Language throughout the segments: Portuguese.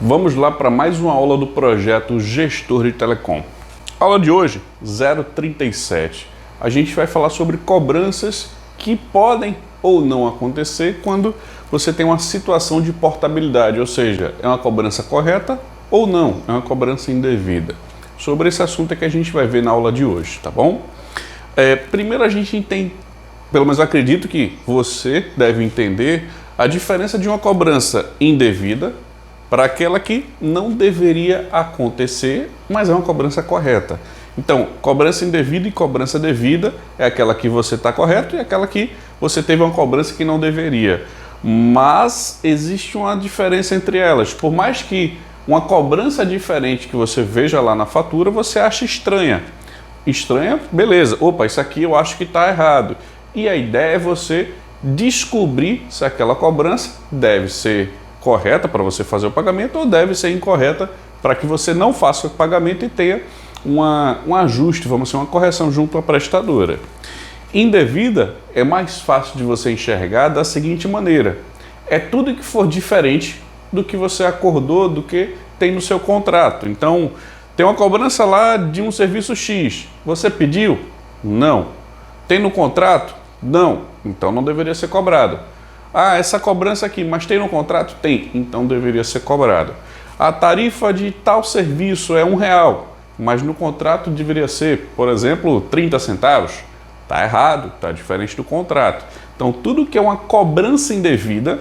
Vamos lá para mais uma aula do projeto Gestor de Telecom. Aula de hoje, 037. A gente vai falar sobre cobranças que podem ou não acontecer quando você tem uma situação de portabilidade, ou seja, é uma cobrança correta ou não, é uma cobrança indevida. Sobre esse assunto é que a gente vai ver na aula de hoje, tá bom? Primeiro a gente tem, pelo menos acredito que você deve entender a diferença de uma cobrança indevida para aquela que não deveria acontecer, mas é uma cobrança correta. Então, cobrança indevida e cobrança devida é aquela que você está correto e aquela que você teve uma cobrança que não deveria. Mas existe uma diferença entre elas. Por mais que uma cobrança diferente que você veja lá na fatura, você acha estranha. Estranha, beleza. Opa, isso aqui eu acho que está errado. E a ideia é você descobrir se aquela cobrança deve ser correta para você fazer o pagamento ou deve ser incorreta para que você não faça o pagamento e tenha um ajuste, vamos dizer, uma correção junto à prestadora. Indevida é mais fácil de você enxergar da seguinte maneira: é tudo que for diferente do que você acordou, do que tem no seu contrato. Então, tem uma cobrança lá de um serviço X. Você pediu? Não. Tem no contrato? Não. Então não deveria ser cobrado. Ah, essa cobrança aqui, mas tem no contrato? Tem. Então deveria ser cobrado. A tarifa de tal serviço é R$1, mas no contrato deveria ser, por exemplo, 30 centavos. Está errado, está diferente do contrato. Então tudo que é uma cobrança indevida,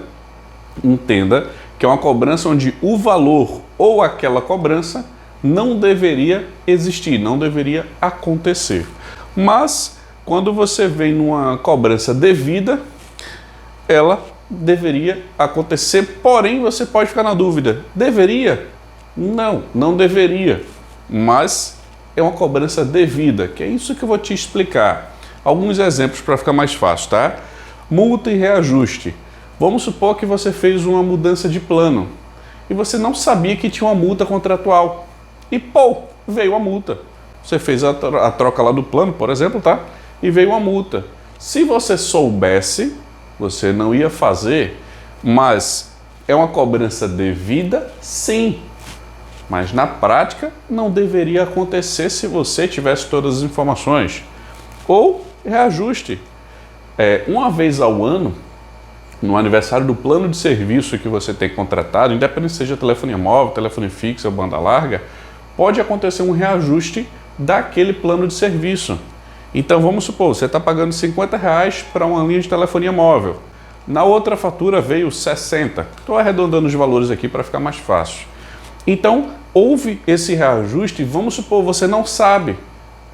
entenda que é uma cobrança onde o valor ou aquela cobrança não deveria existir, não deveria acontecer. Mas quando você vem numa cobrança devida, ela deveria acontecer, porém você pode ficar na dúvida: deveria? Não, não deveria, mas é uma cobrança devida, que é isso que eu vou te explicar. Alguns exemplos para ficar mais fácil, tá? Multa e reajuste. Vamos supor que você fez uma mudança de plano e você não sabia que tinha uma multa contratual. E veio a multa. Você fez a troca lá do plano, por exemplo, tá? E veio uma multa. Se você soubesse, você não ia fazer, mas é uma cobrança devida, sim. Mas na prática não deveria acontecer se você tivesse todas as informações. Ou reajuste. Uma vez ao ano, no aniversário do plano de serviço que você tem contratado, independente seja telefonia móvel, telefone fixo ou banda larga, pode acontecer um reajuste daquele plano de serviço. Então vamos supor, você está pagando R$50 para uma linha de telefonia móvel. Na outra fatura veio 60. Estou arredondando os valores aqui para ficar mais fácil. Então houve esse reajuste e vamos supor, você não sabe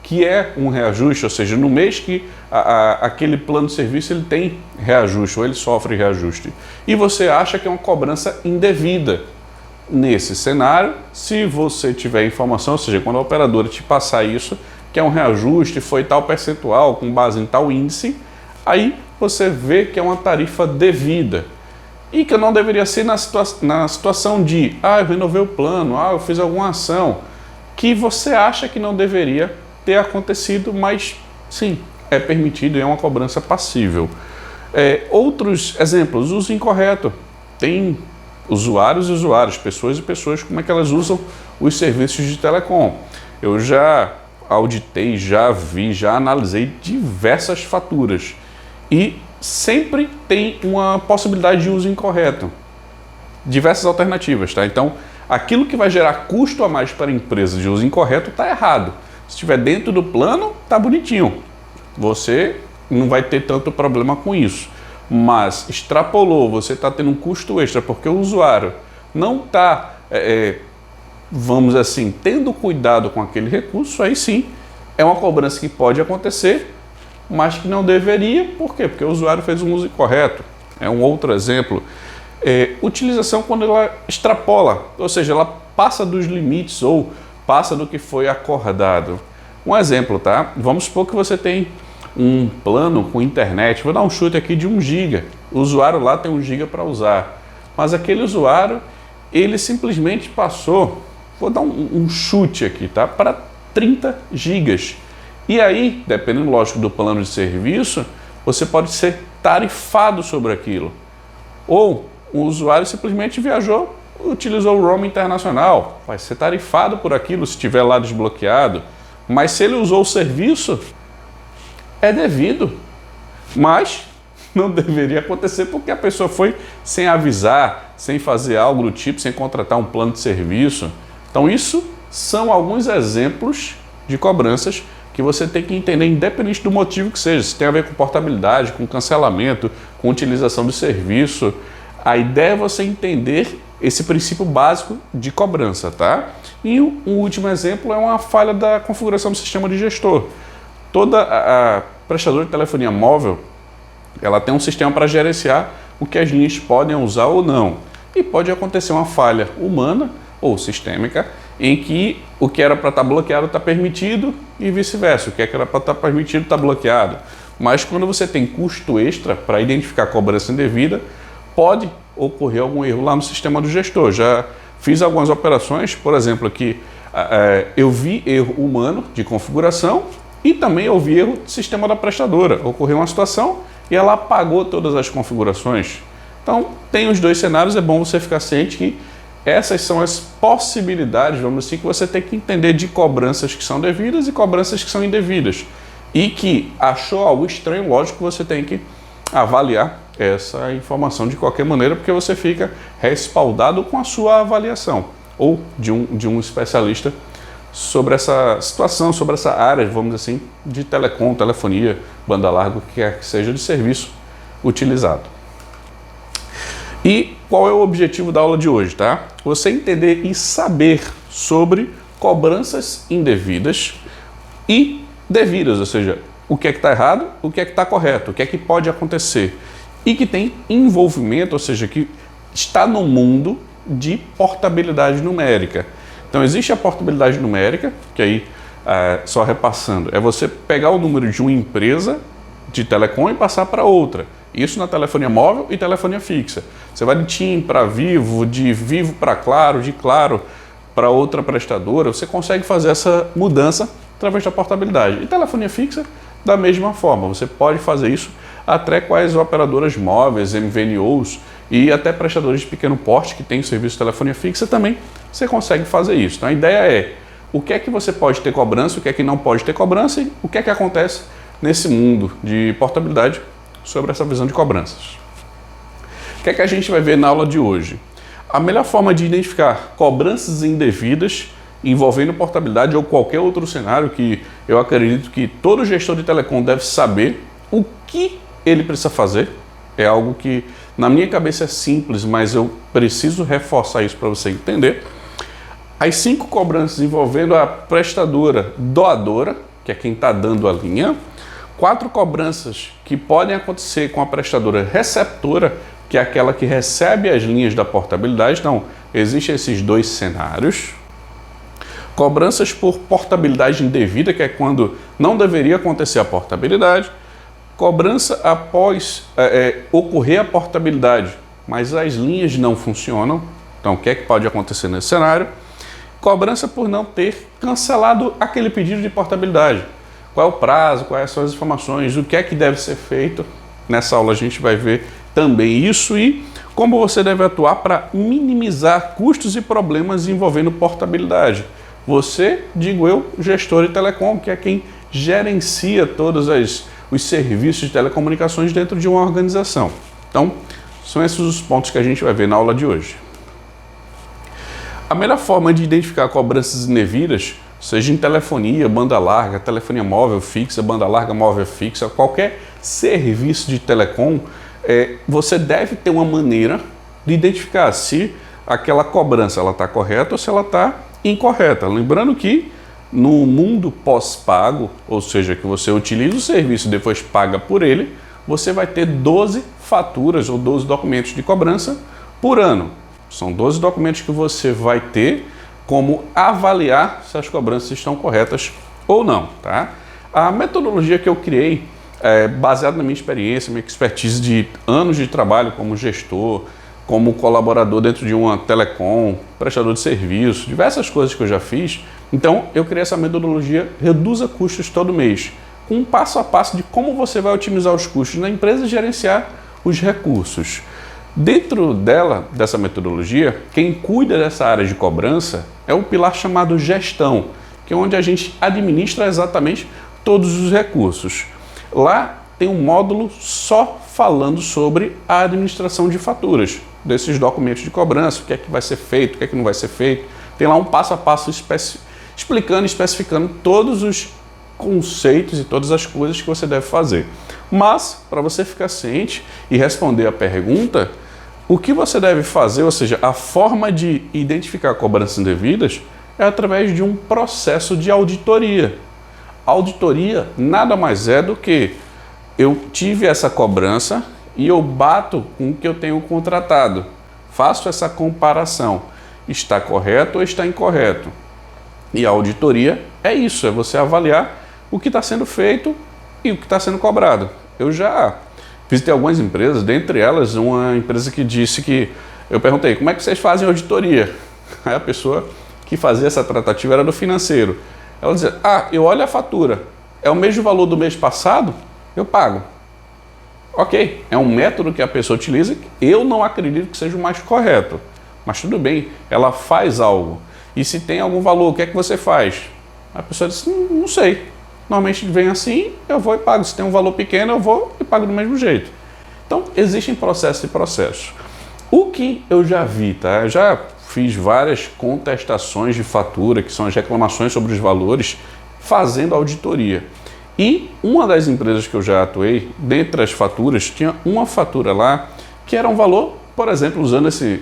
que é um reajuste, ou seja, no mês que aquele plano de serviço ele tem reajuste ou ele sofre reajuste. E você acha que é uma cobrança indevida. Nesse cenário, se você tiver informação, ou seja, quando a operadora te passar isso, que é um reajuste, foi tal percentual, com base em tal índice, aí você vê que é uma tarifa devida. E que não deveria ser na situação de, eu renovei o plano, eu fiz alguma ação, que você acha que não deveria ter acontecido, mas sim, é permitido e é uma cobrança passível. Outros exemplos, uso incorreto. Tem usuários e usuários, pessoas e pessoas, como é que elas usam os serviços de telecom. Eu já auditei, já vi, já analisei diversas faturas e sempre tem uma possibilidade de uso incorreto. Diversas alternativas, tá? Então, aquilo que vai gerar custo a mais para a empresa de uso incorreto está errado. Se estiver dentro do plano, tá bonitinho. Você não vai ter tanto problema com isso. Mas extrapolou, você está tendo um custo extra porque o usuário não está, vamos dizer assim, tendo cuidado com aquele recurso, aí sim é uma cobrança que pode acontecer, mas que não deveria. Por quê? Porque o usuário fez um uso incorreto. É um outro exemplo. Utilização quando ela extrapola, ou seja, ela passa dos limites ou passa do que foi acordado. Um exemplo, tá? Vamos supor que você tem um plano com internet, vou dar um chute aqui de 1 GB. O usuário lá tem 1 GB para usar, mas aquele usuário, ele simplesmente passou, vou dar um chute aqui, tá? Para 30 GB. E aí, dependendo, lógico, do plano de serviço, você pode ser tarifado sobre aquilo. Ou o usuário simplesmente viajou utilizou o roaming internacional, vai ser tarifado por aquilo se estiver lá desbloqueado, mas se ele usou o serviço, é devido. Mas não deveria acontecer porque a pessoa foi sem avisar, sem fazer algo do tipo, sem contratar um plano de serviço. Então isso são alguns exemplos de cobranças que você tem que entender, independente do motivo que seja. Se tem a ver com portabilidade, com cancelamento, com utilização do serviço. A ideia é você entender esse princípio básico de cobrança, tá? E um último exemplo é uma falha da configuração do sistema de gestor. Toda a prestadora de telefonia móvel, ela tem um sistema para gerenciar o que as linhas podem usar ou não. E pode acontecer uma falha humana ou sistêmica, em que o que era para estar bloqueado está permitido e vice-versa. O que era para estar permitido está bloqueado. Mas quando você tem custo extra para identificar a cobrança indevida, pode ocorrer algum erro lá no sistema do gestor. Já fiz algumas operações, por exemplo, aqui eu vi erro humano de configuração e também eu vi erro de sistema da prestadora. Ocorreu uma situação e ela apagou todas as configurações. Então, tem os dois cenários, é bom você ficar ciente que essas são as possibilidades, vamos assim, que você tem que entender de cobranças que são devidas e cobranças que são indevidas. E que achou algo estranho, lógico que você tem que avaliar essa informação de qualquer maneira, porque você fica respaldado com a sua avaliação ou de um especialista sobre essa situação, sobre essa área, vamos dizer assim, de telecom, telefonia, banda larga, o que quer que seja de serviço utilizado. E qual é o objetivo da aula de hoje, tá? Você entender e saber sobre cobranças indevidas e devidas, ou seja, o que é que está errado, o que é que está correto, o que é que pode acontecer e que tem envolvimento, ou seja, que está no mundo de portabilidade numérica. Então existe a portabilidade numérica, que aí, só repassando, é você pegar o número de uma empresa de telecom e passar para outra. Isso na telefonia móvel e telefonia fixa. Você vai de TIM para Vivo, de Vivo para Claro, de Claro para outra prestadora. Você consegue fazer essa mudança através da portabilidade. E telefonia fixa, da mesma forma. Você pode fazer isso até com as operadoras móveis, MVNOs e até prestadores de pequeno porte que têm serviço de telefonia fixa também. Você consegue fazer isso. Então a ideia é o que é que você pode ter cobrança, o que é que não pode ter cobrança e o que é que acontece nesse mundo de portabilidade sobre essa visão de cobranças. O que é que a gente vai ver na aula de hoje? A melhor forma de identificar cobranças indevidas envolvendo portabilidade ou qualquer outro cenário que eu acredito que todo gestor de telecom deve saber o que ele precisa fazer. É algo que na minha cabeça é simples, mas eu preciso reforçar isso para você entender. As 5 cobranças envolvendo a prestadora doadora, que é quem está dando a linha. 4 cobranças que podem acontecer com a prestadora receptora, que é aquela que recebe as linhas da portabilidade. Então, existem esses 2 cenários. Cobranças por portabilidade indevida, que é quando não deveria acontecer a portabilidade. Cobrança após ocorrer a portabilidade, mas as linhas não funcionam. Então, o que é que pode acontecer nesse cenário? Cobrança por não ter cancelado aquele pedido de portabilidade. Qual é o prazo, quais são as informações, o que é que deve ser feito. Nessa aula a gente vai ver também isso e como você deve atuar para minimizar custos e problemas envolvendo portabilidade. Você, digo eu, gestor de telecom, que é quem gerencia todos os serviços de telecomunicações dentro de uma organização. Então, são esses os pontos que a gente vai ver na aula de hoje. A melhor forma de identificar cobranças indevidas, seja em telefonia, banda larga, telefonia móvel fixa, banda larga móvel fixa, qualquer serviço de telecom, você deve ter uma maneira de identificar se aquela cobrança está correta ou se ela está incorreta. Lembrando que no mundo pós-pago, ou seja, que você utiliza o serviço e depois paga por ele, você vai ter 12 faturas ou 12 documentos de cobrança por ano. São 12 documentos que você vai ter como avaliar se as cobranças estão corretas ou não, tá? A metodologia que eu criei é baseada na minha experiência, minha expertise de anos de trabalho como gestor, como colaborador dentro de uma telecom, prestador de serviço, diversas coisas que eu já fiz. Então, eu criei essa metodologia Reduza Custos Todo Mês, com um passo a passo de como você vai otimizar os custos na empresa e gerenciar os recursos. Dentro dessa metodologia, quem cuida dessa área de cobrança é o pilar chamado gestão, que é onde a gente administra exatamente todos os recursos. Lá tem um módulo só falando sobre a administração de faturas, desses documentos de cobrança, o que é que vai ser feito, o que é que não vai ser feito. Tem lá um passo a passo explicando, especificando todos os conceitos e todas as coisas que você deve fazer. Mas, para você ficar ciente e responder a pergunta, o que você deve fazer, ou seja, a forma de identificar cobranças indevidas é através de um processo de auditoria. Auditoria nada mais é do que eu tive essa cobrança e eu bato com o que eu tenho contratado. Faço essa comparação. Está correto ou está incorreto? E a auditoria é isso, é você avaliar o que está sendo feito e o que está sendo cobrado. Eu já visitei algumas empresas, dentre elas uma empresa que disse que... Eu perguntei, como é que vocês fazem auditoria? Aí a pessoa que fazia essa tratativa era do financeiro. Ela dizia, eu olho a fatura, é o mesmo valor do mês passado, eu pago. Ok, é um método que a pessoa utiliza, eu não acredito que seja o mais correto. Mas tudo bem, ela faz algo. E se tem algum valor, o que é que você faz? A pessoa diz, não sei. Normalmente vem assim, eu vou e pago. Se tem um valor pequeno, eu vou e pago do mesmo jeito. Então, existem processos e processos. O que eu já vi, tá? Eu já fiz várias contestações de fatura, que são as reclamações sobre os valores, fazendo auditoria. E uma das empresas que eu já atuei, dentre as faturas, tinha uma fatura lá que era um valor, por exemplo, usando esse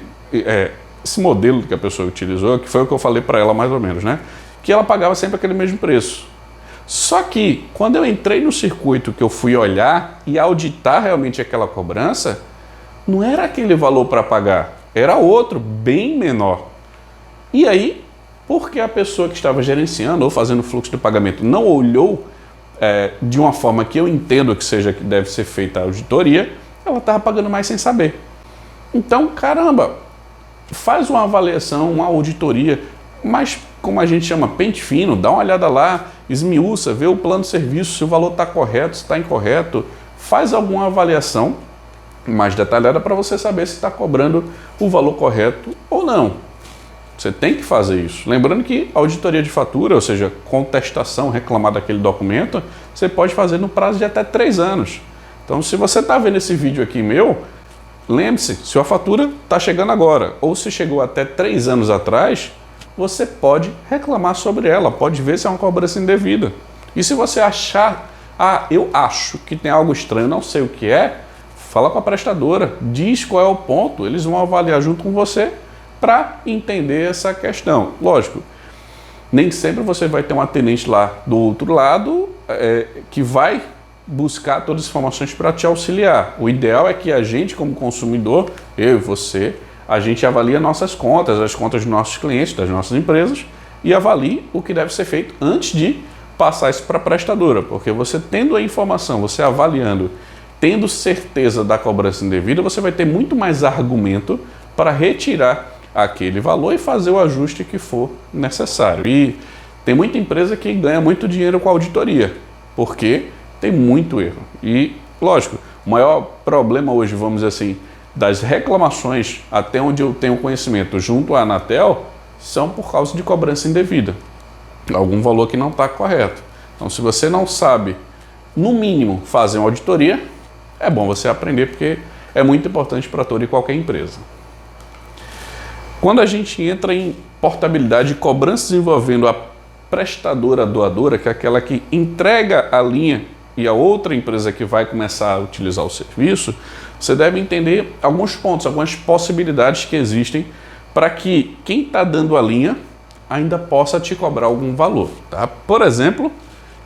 modelo que a pessoa utilizou, que foi o que eu falei para ela mais ou menos, né? Que ela pagava sempre aquele mesmo preço. Só que, quando eu entrei no circuito que eu fui olhar e auditar realmente aquela cobrança, não era aquele valor para pagar, era outro, bem menor. E aí, porque a pessoa que estava gerenciando ou fazendo o fluxo de pagamento não olhou de uma forma que eu entendo que seja que deve ser feita a auditoria, ela estava pagando mais sem saber. Então, caramba, faz uma avaliação, uma auditoria, mas como a gente chama, pente fino, dá uma olhada lá, esmiuça, vê o plano de serviço, se o valor está correto, se está incorreto, faz alguma avaliação mais detalhada para você saber se está cobrando o valor correto ou não. Você tem que fazer isso. Lembrando que a auditoria de fatura, ou seja, contestação, reclamar daquele documento, você pode fazer no prazo de até 3 anos. Então, se você está vendo esse vídeo aqui meu, lembre-se, se a fatura está chegando agora ou se chegou até 3 anos atrás, você pode reclamar sobre ela, pode ver se é uma cobrança indevida. E se você achar, eu acho que tem algo estranho, não sei o que é, fala com a prestadora, diz qual é o ponto, eles vão avaliar junto com você para entender essa questão. Lógico, nem sempre você vai ter um atendente lá do outro lado que vai buscar todas as informações para te auxiliar. O ideal é que a gente, como consumidor, eu e você, a gente avalia nossas contas, as contas dos nossos clientes, das nossas empresas, e avalie o que deve ser feito antes de passar isso para a prestadora, porque você tendo a informação, você avaliando, tendo certeza da cobrança indevida, você vai ter muito mais argumento para retirar aquele valor e fazer o ajuste que for necessário. E tem muita empresa que ganha muito dinheiro com a auditoria, porque tem muito erro. E, lógico, o maior problema hoje, vamos dizer assim, das reclamações, até onde eu tenho conhecimento, junto à Anatel, são por causa de cobrança indevida. Algum valor que não está correto. Então, se você não sabe, no mínimo, fazer uma auditoria, é bom você aprender, porque é muito importante para toda e qualquer empresa. Quando a gente entra em portabilidade, cobranças envolvendo a prestadora doadora, que é aquela que entrega a linha e a outra empresa que vai começar a utilizar o serviço, você deve entender alguns pontos, algumas possibilidades que existem para que quem está dando a linha ainda possa te cobrar algum valor. Tá? Por exemplo,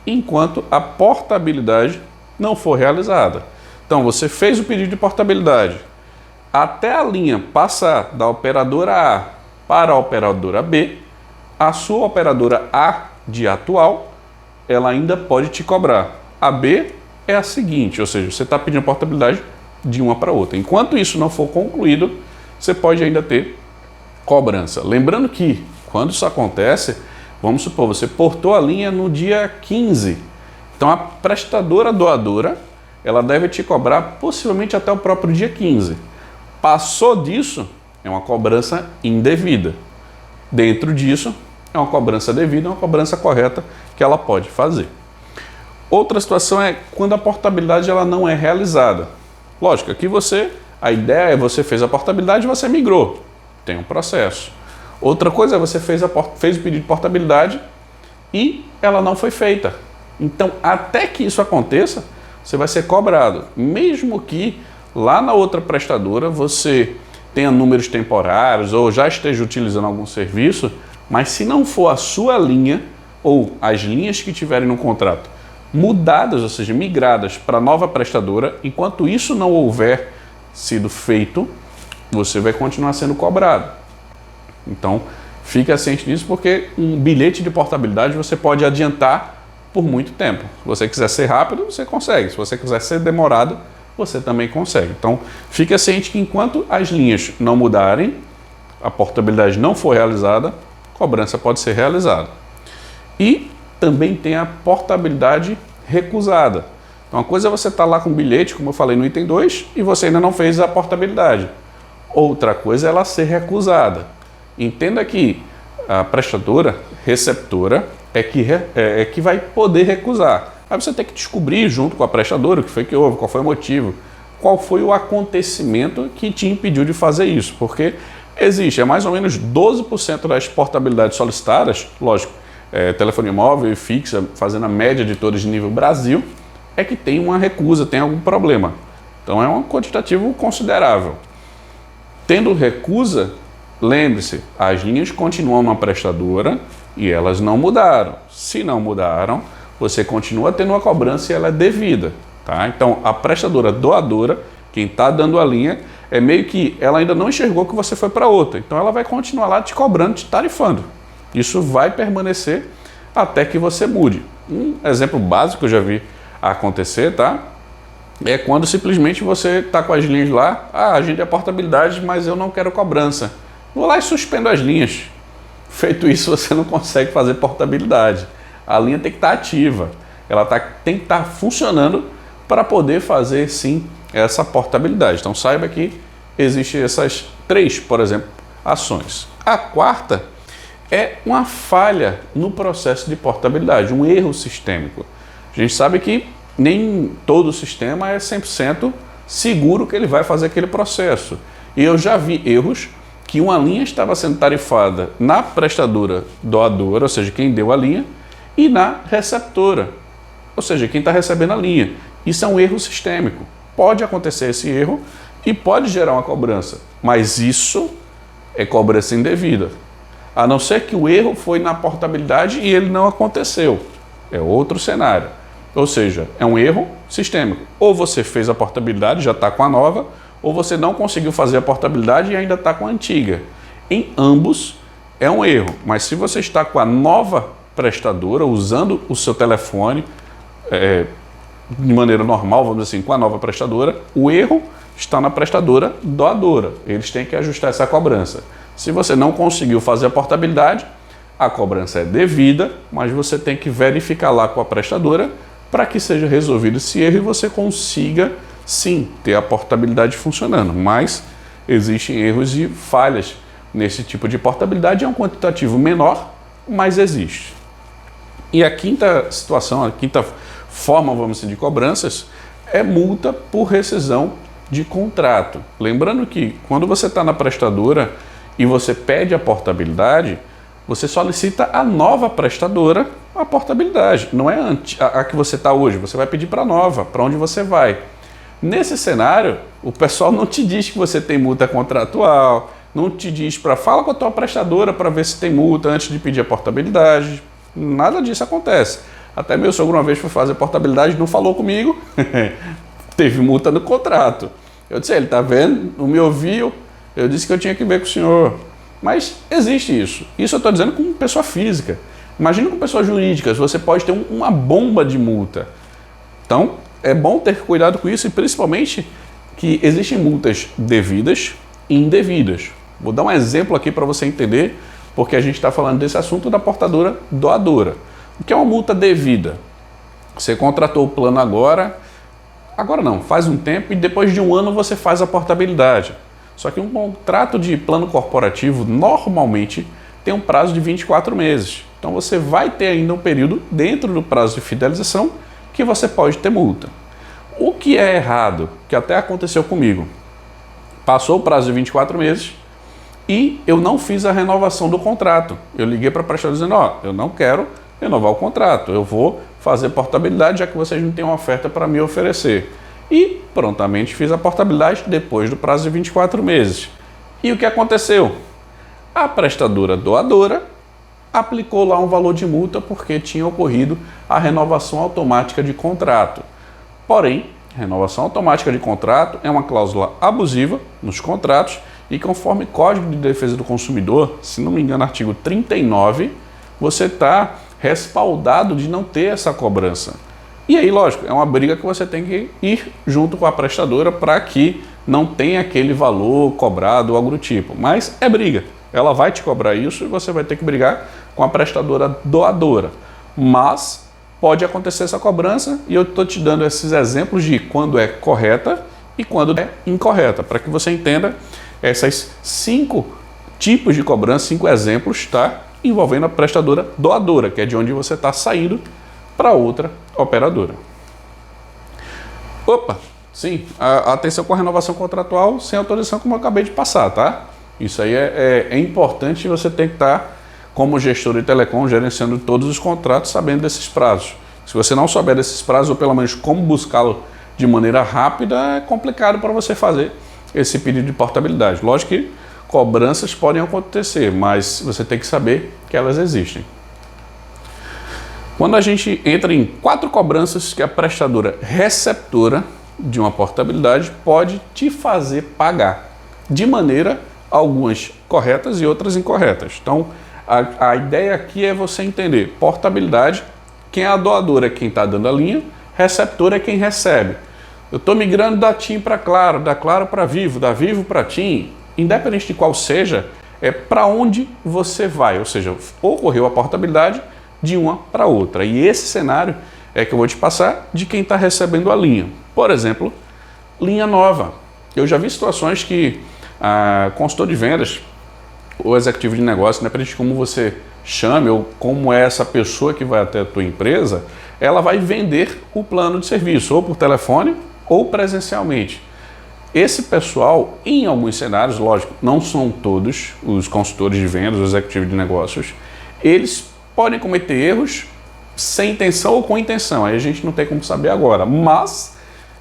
enquanto a portabilidade não for realizada. Então, você fez o pedido de portabilidade, até a linha passar da operadora A para a operadora B, a sua operadora A de atual, ela ainda pode te cobrar. A B é a seguinte, ou seja, você está pedindo portabilidade de uma para outra. Enquanto isso não for concluído, você pode ainda ter cobrança. Lembrando que, quando isso acontece, vamos supor, você portou a linha no dia 15. Então, a prestadora doadora, ela deve te cobrar possivelmente até o próprio dia 15. Passou disso, é uma cobrança indevida. Dentro disso, é uma cobrança devida, é uma cobrança correta que ela pode fazer. Outra situação é quando a portabilidade ela não é realizada. Lógico, aqui a ideia é você fez a portabilidade e você migrou. Tem um processo. Outra coisa é você fez o pedido de portabilidade e ela não foi feita. Então, até que isso aconteça, você vai ser cobrado. Mesmo que lá na outra prestadora você tenha números temporários ou já esteja utilizando algum serviço, mas se não for a sua linha ou as linhas que tiverem no contrato mudadas, ou seja, migradas para a nova prestadora, enquanto isso não houver sido feito, você vai continuar sendo cobrado. Então, fica ciente disso, porque um bilhete de portabilidade você pode adiantar por muito tempo. Se você quiser ser rápido, você consegue. Se você quiser ser demorado, você também consegue. Então, fica ciente que enquanto as linhas não mudarem, a portabilidade não for realizada, a cobrança pode ser realizada. E também tem a portabilidade recusada. Então, uma coisa é você estar lá com o bilhete, como eu falei no item 2, e você ainda não fez a portabilidade. Outra coisa é ela ser recusada. Entenda que a prestadora, receptora, é que vai poder recusar. Aí você tem que descobrir junto com a prestadora o que foi que houve, qual foi o motivo, qual foi o acontecimento que te impediu de fazer isso. Porque existe, mais ou menos 12% das portabilidades solicitadas, lógico, telefonia móvel e fixa, fazendo a média de todas de nível Brasil, é que tem uma recusa, tem algum problema. Então é um quantitativo considerável. Tendo recusa, lembre-se, as linhas continuam na prestadora e elas não mudaram. Se não mudaram, você continua tendo uma cobrança e ela é devida. Tá? Então, a prestadora doadora, quem está dando a linha, é meio que ela ainda não enxergou que você foi para outra. Então, ela vai continuar lá te cobrando, te tarifando. Isso vai permanecer até que você mude. Um exemplo básico que eu já vi acontecer, tá? É quando simplesmente você está com as linhas lá, a gente é portabilidade, mas eu não quero cobrança. Vou lá e suspendo as linhas. Feito isso, você não consegue fazer portabilidade. A linha tem que estar ativa, ela tem que estar funcionando para poder fazer sim essa portabilidade. Então saiba que existem essas 3, por exemplo, ações. A quarta é uma falha no processo de portabilidade, um erro sistêmico. A gente sabe que nem todo sistema é 100% seguro que ele vai fazer aquele processo. E eu já vi erros que uma linha estava sendo tarifada na prestadora doadora, ou seja, quem deu a linha, e na receptora, ou seja, quem está recebendo a linha. Isso é um erro sistêmico. Pode acontecer esse erro e pode gerar uma cobrança, mas isso é cobrança indevida. A não ser que o erro foi na portabilidade e ele não aconteceu. É outro cenário. Ou seja, é um erro sistêmico. Ou você fez a portabilidade, já está com a nova, ou você não conseguiu fazer a portabilidade e ainda está com a antiga. Em ambos é um erro, mas se você está com a nova prestadora, usando o seu telefone de maneira normal, vamos dizer assim, com a nova prestadora, o erro está na prestadora doadora. Eles têm que ajustar essa cobrança. Se você não conseguiu fazer a portabilidade, a cobrança é devida, mas você tem que verificar lá com a prestadora para que seja resolvido esse erro e você consiga, sim, ter a portabilidade funcionando. Mas existem erros e falhas nesse tipo de portabilidade, é um quantitativo menor, mas existe. E a quinta situação, a quinta forma, vamos dizer, de cobranças, é multa por rescisão de contrato. Lembrando que quando você está na prestadora e você pede a portabilidade, você solicita a nova prestadora a portabilidade. Não é a que você está hoje, você vai pedir para a nova, para onde você vai. Nesse cenário, o pessoal não te diz que você tem multa contratual, não te diz fala com a tua prestadora para ver se tem multa antes de pedir a portabilidade. Nada disso acontece. Até meu sogro uma vez foi fazer portabilidade, não falou comigo, teve multa no contrato. Eu disse, ele está vendo, não me ouviu, eu disse que eu tinha que ver com o senhor. Mas existe isso. Isso eu estou dizendo com pessoa física. Imagina com pessoas jurídicas, você pode ter uma bomba de multa. Então, é bom ter cuidado com isso e principalmente que existem multas devidas e indevidas. Vou dar um exemplo aqui para você entender, porque a gente está falando desse assunto da portadora doadora. O que é uma multa devida? Você contratou o plano agora não, faz um tempo e depois de um ano você faz a portabilidade. Só que um contrato de plano corporativo normalmente tem um prazo de 24 meses. Então você vai ter ainda um período dentro do prazo de fidelização que você pode ter multa. O que é errado, que até aconteceu comigo, passou o prazo de 24 meses e eu não fiz a renovação do contrato. Eu liguei para a prestadora dizendo, eu não quero renovar o contrato, eu vou fazer portabilidade já que vocês não têm uma oferta para me oferecer. E prontamente fiz a portabilidade depois do prazo de 24 meses. E o que aconteceu? A prestadora doadora aplicou lá um valor de multa porque tinha ocorrido a renovação automática de contrato. Porém, renovação automática de contrato é uma cláusula abusiva nos contratos e conforme Código de Defesa do Consumidor, se não me engano, artigo 39, você está respaldado de não ter essa cobrança. E aí, lógico, é uma briga que você tem que ir junto com a prestadora para que não tenha aquele valor cobrado ou algo do tipo. Mas é briga. Ela vai te cobrar isso e você vai ter que brigar com a prestadora doadora. Mas pode acontecer essa cobrança e eu estou te dando esses exemplos de quando é correta e quando é incorreta, para que você entenda esses 5 tipos de cobrança, 5 exemplos, tá? Envolvendo a prestadora doadora, que é de onde você está saindo para outra operadora. Opa, sim, atenção com a renovação contratual sem autorização, como eu acabei de passar, tá? Isso aí é importante, você tem que estar, como gestor de telecom, gerenciando todos os contratos, sabendo desses prazos. Se você não souber desses prazos, ou pelo menos como buscá-lo de maneira rápida, é complicado para você fazer esse pedido de portabilidade. Lógico que cobranças podem acontecer, mas você tem que saber que elas existem. Quando a gente entra em 4 cobranças que a prestadora receptora de uma portabilidade pode te fazer pagar, de maneira algumas corretas e outras incorretas. Então, a ideia aqui é você entender portabilidade, quem é a doadora é quem está dando a linha, receptor é quem recebe. Eu estou migrando da TIM para Claro, da Claro para Vivo, da Vivo para TIM, independente de qual seja, é para onde você vai, ou seja, ocorreu a portabilidade de uma para outra. E esse cenário é que eu vou te passar de quem está recebendo a linha. Por exemplo, linha nova. Eu já vi situações que a consultor de vendas, o executivo de negócio, independente de como você chame ou como é essa pessoa que vai até a tua empresa, ela vai vender o plano de serviço, ou por telefone ou presencialmente. Esse pessoal, em alguns cenários, lógico, não são todos os consultores de vendas, os executivos de negócios, eles podem cometer erros sem intenção ou com intenção, aí a gente não tem como saber agora, mas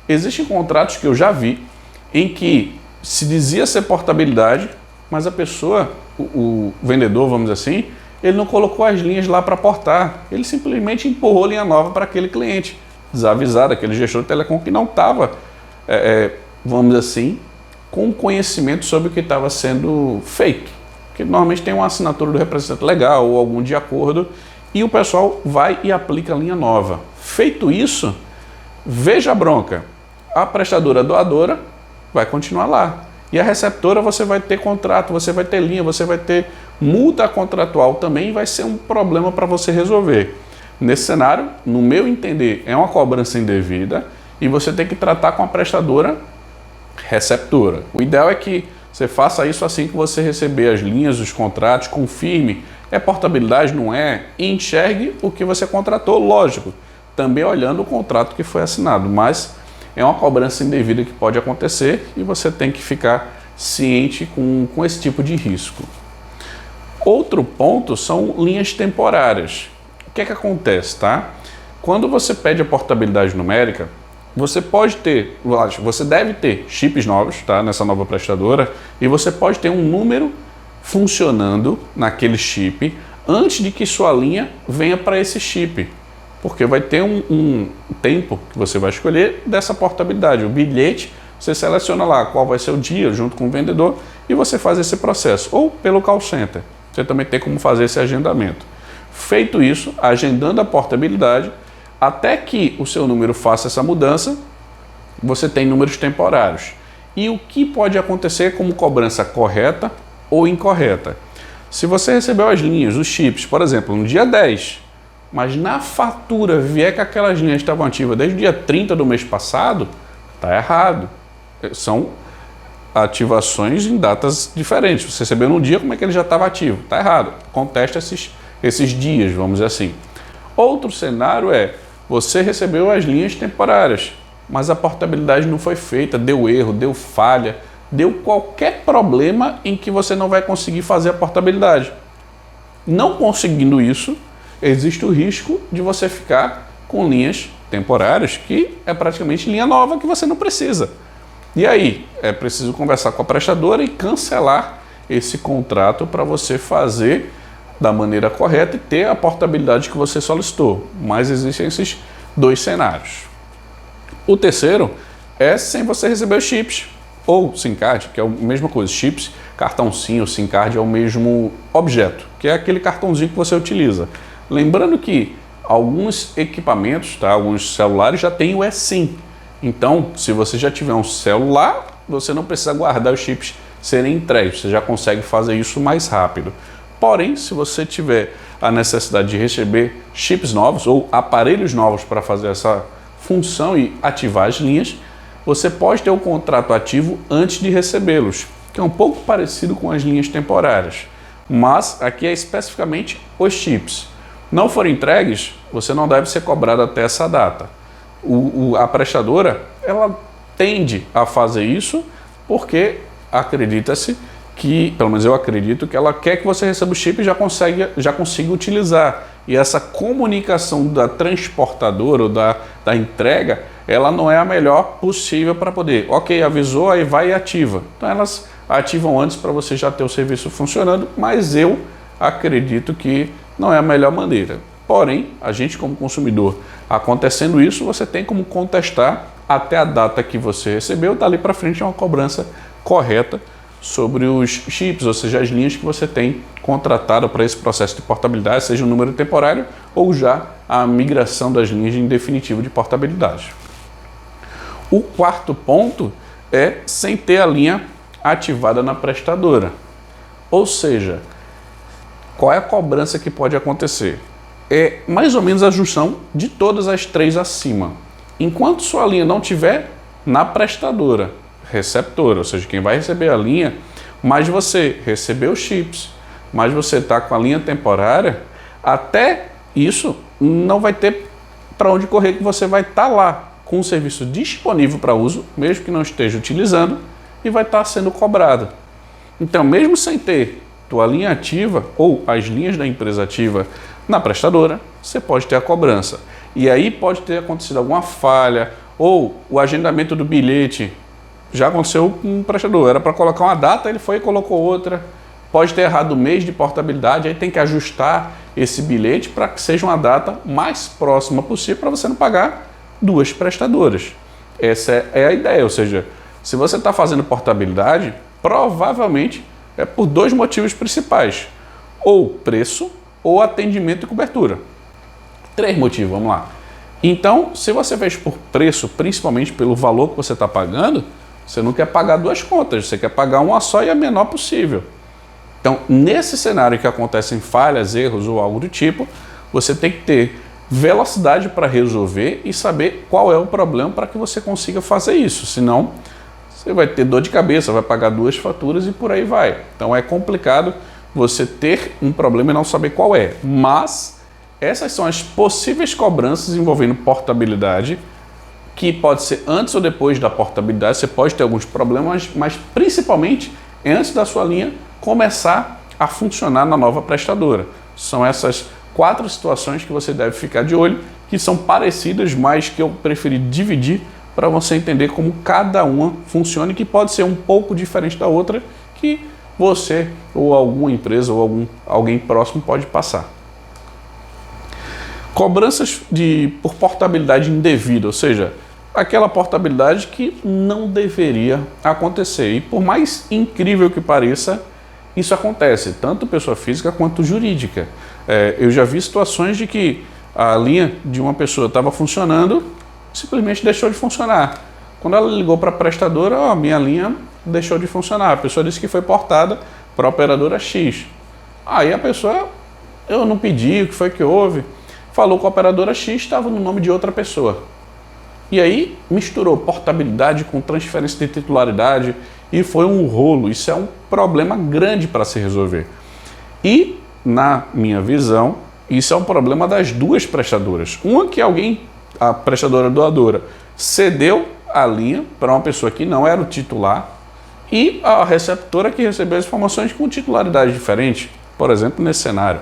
existem contratos que eu já vi em que se dizia ser portabilidade, mas a pessoa, o vendedor, vamos dizer assim, ele não colocou as linhas lá para portar, ele simplesmente empurrou linha nova para aquele cliente, desavisado, aquele gestor de telecom que não estava, vamos dizer assim, com conhecimento sobre o que estava sendo feito. Porque normalmente tem uma assinatura do representante legal ou algum de acordo e o pessoal vai e aplica a linha nova. Feito isso, veja a bronca, a prestadora doadora vai continuar lá. E a receptora você vai ter contrato, você vai ter linha, você vai ter multa contratual também, vai ser um problema para você resolver. Nesse cenário, no meu entender, é uma cobrança indevida e você tem que tratar com a prestadora receptora. O ideal é que você faça isso assim que você receber as linhas, os contratos, confirme. É portabilidade, não é? E enxergue o que você contratou, lógico. Também olhando o contrato que foi assinado, mas é uma cobrança indevida que pode acontecer e você tem que ficar ciente com esse tipo de risco. Outro ponto são linhas temporárias. O que é que acontece, tá? Quando você pede a portabilidade numérica, você pode ter, você deve ter chips novos, tá? Nessa nova prestadora, e você pode ter um número funcionando naquele chip antes de que sua linha venha para esse chip. Porque vai ter um tempo que você vai escolher dessa portabilidade. O bilhete, você seleciona lá qual vai ser o dia junto com o vendedor e você faz esse processo. Ou pelo call center. Você também tem como fazer esse agendamento. Feito isso, agendando a portabilidade, até que o seu número faça essa mudança, você tem números temporários. E o que pode acontecer como cobrança correta ou incorreta? Se você recebeu as linhas, os chips, por exemplo, no dia 10, mas na fatura vier que aquelas linhas estavam ativas desde o dia 30 do mês passado, está errado. São ativações em datas diferentes. Você recebeu num dia, como é que ele já estava ativo? Está errado. Contesta esses dias, vamos dizer assim. Outro cenário é, você recebeu as linhas temporárias, mas a portabilidade não foi feita, deu erro, deu falha, deu qualquer problema em que você não vai conseguir fazer a portabilidade. Não conseguindo isso, existe o risco de você ficar com linhas temporárias, que é praticamente linha nova que você não precisa. E aí, é preciso conversar com a prestadora e cancelar esse contrato para você fazer da maneira correta e ter a portabilidade que você solicitou. Mas existem esses dois cenários. O terceiro é sem você receber os chips ou SIM card, que é a mesma coisa. Chips, cartão SIM ou SIM card é o mesmo objeto, que é aquele cartãozinho que você utiliza. Lembrando que alguns equipamentos, tá, alguns celulares já têm o eSIM. Então, se você já tiver um celular, você não precisa guardar os chips serem entregues. Você já consegue fazer isso mais rápido. Porém, se você tiver a necessidade de receber chips novos ou aparelhos novos para fazer essa função e ativar as linhas, você pode ter o contrato ativo antes de recebê-los, que é um pouco parecido com as linhas temporárias. Mas aqui é especificamente os chips. Não forem entregues, você não deve ser cobrado até essa data. A prestadora, ela tende a fazer isso porque acredita-se que, pelo menos eu acredito, que ela quer que você receba o chip e já consiga utilizar. E essa comunicação da transportadora ou da entrega, ela não é a melhor possível para poder. Ok, avisou, aí vai e ativa. Então elas ativam antes para você já ter o serviço funcionando, mas eu acredito que não é a melhor maneira. Porém, a gente como consumidor, acontecendo isso, você tem como contestar até a data que você recebeu, dali para frente é uma cobrança correta sobre os chips, ou seja, as linhas que você tem contratado para esse processo de portabilidade, seja um número temporário ou já a migração das linhas em definitivo de portabilidade. O quarto ponto é sem ter a linha ativada na prestadora. Ou seja, qual é a cobrança que pode acontecer? É mais ou menos a junção de todas as três acima. Enquanto sua linha não tiver na prestadora, receptora, ou seja, quem vai receber a linha, mas você recebeu os chips, mas você está com a linha temporária, até isso não vai ter para onde correr, que você vai estar lá com o serviço disponível para uso, mesmo que não esteja utilizando, e vai estar sendo cobrado. Então, mesmo sem ter tua linha ativa ou as linhas da empresa ativa na prestadora, você pode ter a cobrança. E aí pode ter acontecido alguma falha, ou o agendamento do bilhete já aconteceu com um prestador, era para colocar uma data, ele foi e colocou outra, pode ter errado o mês de portabilidade, aí tem que ajustar esse bilhete para que seja uma data mais próxima possível para você não pagar duas prestadoras. Essa é a ideia, ou seja, se você está fazendo portabilidade, provavelmente é por dois motivos principais, ou preço ou atendimento e cobertura. Três motivos, vamos lá. Então, se você fez por preço, principalmente pelo valor que você está pagando, você não quer pagar duas contas, você quer pagar uma só e a menor possível. Então, nesse cenário que acontecem falhas, erros ou algo do tipo, você tem que ter velocidade para resolver e saber qual é o problema para que você consiga fazer isso. Senão, você vai ter dor de cabeça, vai pagar duas faturas e por aí vai. Então, é complicado você ter um problema e não saber qual é. Mas essas são as possíveis cobranças envolvendo portabilidade, que pode ser antes ou depois da portabilidade, você pode ter alguns problemas, mas principalmente antes da sua linha começar a funcionar na nova prestadora. São essas quatro situações que você deve ficar de olho, que são parecidas, mas que eu preferi dividir para você entender como cada uma funciona e que pode ser um pouco diferente da outra, que você ou alguma empresa ou alguém próximo pode passar. Cobranças por portabilidade indevida, ou seja, aquela portabilidade que não deveria acontecer. E por mais incrível que pareça, isso acontece, tanto pessoa física quanto jurídica. Eu já vi situações de que a linha de uma pessoa estava funcionando, simplesmente deixou de funcionar. Quando ela ligou para a prestadora, a minha linha deixou de funcionar. A pessoa disse que foi portada para a operadora X. Aí a pessoa, eu não pedi, o que foi que houve? Falou com a operadora X, estava no nome de outra pessoa. E aí misturou portabilidade com transferência de titularidade e foi um rolo. Isso é um problema grande para se resolver. E, na minha visão, isso é um problema das duas prestadoras. Uma que a prestadora doadora, cedeu a linha para uma pessoa que não era o titular, e a receptora que recebeu as informações com titularidade diferente, por exemplo, nesse cenário.